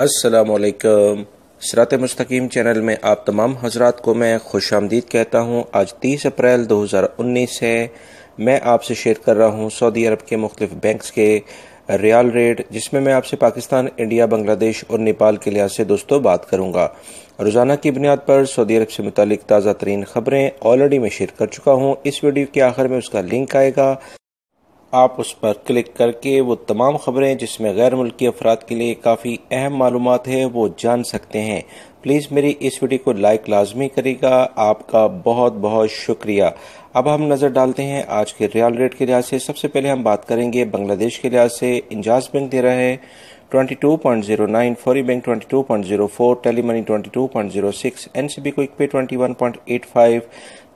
अस्सलामुअलैकुम। सिरात मुस्तकीम चैनल में आप तमाम हजरात को मैं खुश आमदीद कहता हूँ। आज 30 अप्रैल 2019 है। मैं आपसे शेयर कर रहा हूँ सऊदी अरब के मुख्तलिफ बैंक्स के रियाल रेट, जिसमें मैं आपसे पाकिस्तान, इंडिया, बांग्लादेश और नेपाल के लिहाज से दोस्तों बात करूँगा। रोज़ाना की बुनियाद पर सऊदी अरब से मुतालिक ताज़ा तरीन ख़बरें ऑलरेडी मैं शेयर कर चुका हूँ। इस वीडियो के आखिर में उसका लिंक आएगा, आप उस पर क्लिक करके वो तमाम ख़बरें जिसमें गैर मुल्की अफराद के लिए काफ़ी अहम मालूमात है वो जान सकते हैं। प्लीज़ मेरी इस वीडियो को लाइक लाजमी करेगा, आपका बहुत बहुत शुक्रिया। अब हम नज़र डालते हैं आज के रियाल रेट के लिहाज से। सबसे पहले हम बात करेंगे बांग्लादेश के लिहाज से। इंजाज बैंक दे रहा है 22.09, Fauri bank 22.04, tele money 22.06, NCB quick pay 21.85,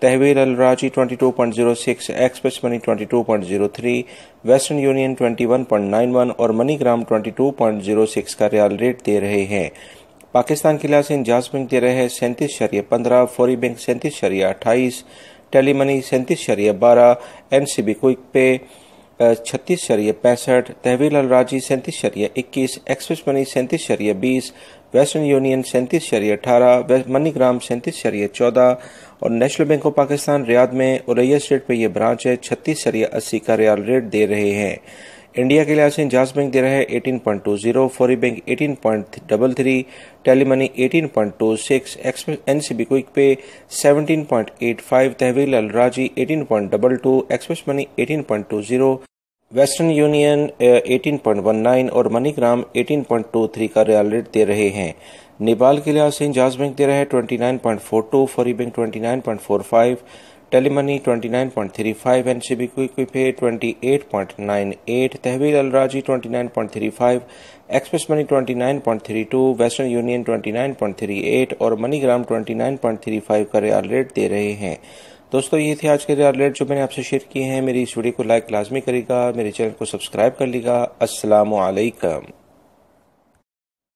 तहवील Al राजी 22.06, एक्सप्रेस मनी 22.03, वेस्टर्न यूनियन 21.91 और मनीग्राम 22.06 का रियाल रेट दे रहे हैं। पाकिस्तान के लिहाज से इंजाज बैंक दे रहे हैं 37.15, Fauri bank 37.28, tele money 37.12, NCB quick pay 36.65, Tahweel Al Rajhi 37.21, express money 37.20, Western Union 37.18, MoneyGram 37.14 और National Bank of Pakistan Riyadh में उरैया स्ट्रीट पे ये ब्रांच है 36.80 का रियाल रेट दे रहे हैं। इंडिया के लिहाज से इंजाज बैंक दे रहा है 18.20, Fauri bank 18.33, tele money 18.26, express NCB quick pay 17.85, तहवील Al राजी 18.22, एक्सप्रेस मनी 18.20, वेस्टर्न यूनियन 18.19 और मनीग्राम 18.23 का रियाल रेट दे रहे हैं। नेपाल के लिहाज से इंजाज बैंक दे रहा है 29.42, Fauri bank 29.45, tele money 29.35, NCB quick pay 28.98, तहवील Al राजी 29.35, एक्सप्रेस मनी 29.32, वेस्टर्न यूनियन 29.38 और मनीग्राम 29.35 का रियाल रेट दे रहे हैं। दोस्तों, ये थे आज के रियाल रेट जो मैंने आपसे शेयर किए हैं। मेरी इस वीडियो को लाइक लाजमी करेगा, मेरे चैनल को सब्सक्राइब कर लीजिएगा। अस्सलामु अलैकुम।